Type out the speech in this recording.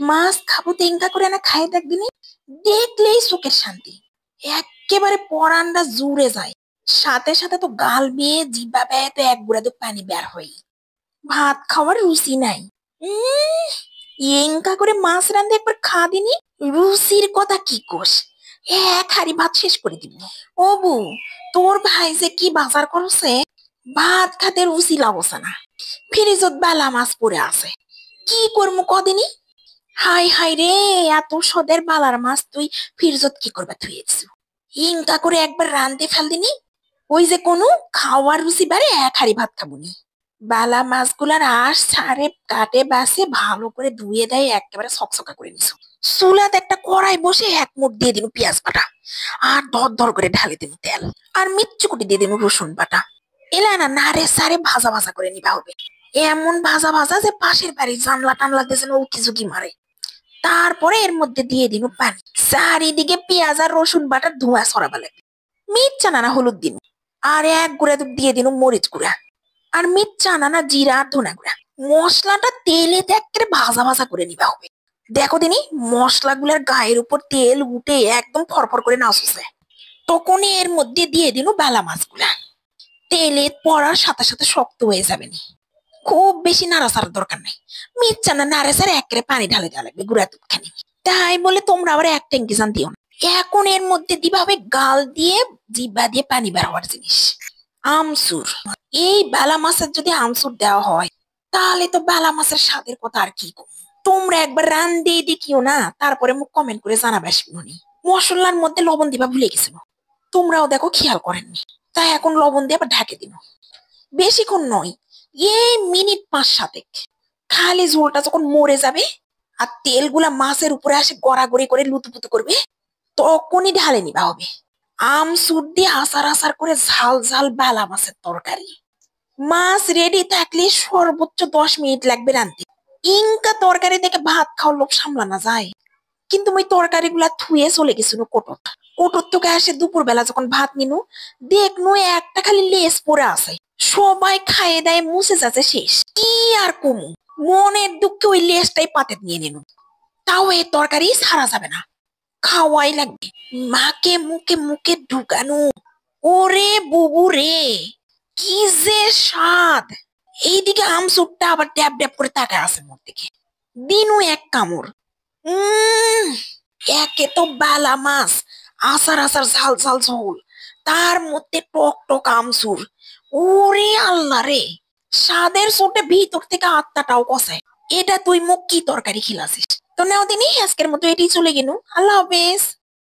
মাছ খাবো তেঙ্কা করে না খাই দেখদিনি, দেখলেই চোখের শান্তি, একেবারে পরানটা জুড়ে যায়। সাথে সাথে তো গাল বেয়ে জিব্বা বেয়ে তো এক গুড়া তো পানি বের হই। ভাত খাওয়ার রুচি নাই। উম এঙ্কা করে মাছ রান্ধে একবার খা দিনি, রুচির কথা কি কোস, এক হাড়ি ভাত শেষ করে দিব। ও বউ, তোর ভাই যে কি বাজার করছে, ভাত খাতে রুচি লাগছে না। ফ্রিজত বেলা মাছ পড়ে আছে, কি করবো কদিনই। হাই হাই রে, এত সদের বালার মাছ তুই ফ্রিজত কি করবা থুয়েছিস? ইনকা করে একবার রান্ধে ফেল দিনি, ওই যে কোনো খাওয়ার রুচি বাড়ে এক হাড়ি ভাত খাবনি। বালা মাছগুলার আঁশ ছাড়ে কাটে বাসে ভালো করে ধুয়ে দেয়, একেবারে ছকছকা করে নিছ। চুলাতে একটা কড়াই বসে এক মুঠ দিয়ে দিন পেঁয়াজ বাটা, আর ধর ধর করে ঢালে দিন তেল, আর মিচ্চুকুটি দিয়ে দিন রসুন বাটা। এলা না নাড়ে সারে ভাজা ভাজা করে নিবা হবে, এমন ভাজা ভাজা যে পাশের বাড়ির জানলা টানলা দিয়ে যেন উকি ঝুঁকি মারে। তারপরে এর মধ্যে দিয়ে দিন পানি, চারিদিকে পেঁয়াজ আর রসুন বাটার ধোঁয়া ছড়াবা লাগবে। মির্চা নানা হলুদ দিন, আর এক গুঁড়া দিয়ে দিন মরিচ গুঁড়া, আর মির্চা নানা জিরা আর ধনা গুঁড়া। মশলাটা তেলে একেবারে ভাজা ভাজা করে নিবা হবে। দেখো দিনি মশলাগুলার গায়ের উপর তেল উঠে একদম ফরফর করে নাচছে, তখনই এর মধ্যে দিয়ে দিন বেলা মাছগুলা। তেলে পড়ার সাথে সাথে শক্ত হয়ে যাবে নি, খুব বেশি নাড়াচাড়ার দরকার নেই। মির্চা না নাড়ে সারে একেবারে পানি ঢালে দেওয়া লাগবে গুঁড়া দুধখানি। তাই বলে তোমরা আবার এক ট্যাঙ্কি জান দিও না। এখন এর মধ্যে দিবা হবে গাল দিয়ে জিব্বা দিয়ে পানি বের হওয়ার জিনিস, আমচুর। এই বেলা মাছের যদি আমচুর দেওয়া হয়, তাহলে তো বেলা মাছের স্বাদের কথা আর কি কম। তোমরা একবার রান দিয়ে দেখিও না, তারপরে মুখ কমেন্ট করে জানাবে শুনি। মশলার মধ্যে লবণ দিবা ভুলে গেছিল, তোমরাও দেখো খেয়াল করেননি, তাই এখন লবণ দিয়ে আবার ঢাকে দিন। বেশিক্ষণ নয়, এই মিনিট 5-7, খালি ঝোলটা যখন মরে যাবে আর তেলগুলা মাছের উপরে আসে গড়াগড়ি করে লুতুপুতু করবে, তখনই ঢালে নিবা হবে আমচুর দিয়ে আসার আসার করে ঝাল ঝাল বেলা মাছের তরকারি। মাছ রেডি থাকলে সর্বোচ্চ 10 মিনিট লাগবে রাঁধতে। ইনকা তরকারি থেকে ভাত খাওয়ার লোভ সামলানো যায়, কিন্তু ওই তরকারি গুলা থুয়ে চলে গেছিল কোটর। কোটর থেকে আসে দুপুর বেলা যখন ভাত নিনু, দেখনু একটা খালি লেস পরে আছে। সবাই খাইয়ে দেয় মুছে যাচ্ছে শেষ, কি আর কমু, মনের দুঃখে ওই লেসটাই পাতে নিয়ে নিনু। তাও এই তরকারি ছাড়া যাবে না, খাওয়াই লাগবে। মাকে মুখে মুখে ঢুকানো, ওরে বুবু রে, কি যে স্বাদ। এইদিকে আমসুরটা আবার ড্যাব ড্যাব করে তাকায় আছে মোর দিকে, দিনু এক কামড়। উম একে তো বালা মাছ, আসার আসার ঝাল ঝাল ঝোল, তার মধ্যে টক টক আমসুর। ওরে আল্লাহ রে, স্বাদের চোটে ভিতর থেকে আত্মাটাও কষায়। এটা তুই মুখ কি তরকারি খিলাছিস। তো নাও দিনই আজকের মতো এটি চলে গেল, আল্লাহ হাফেজ।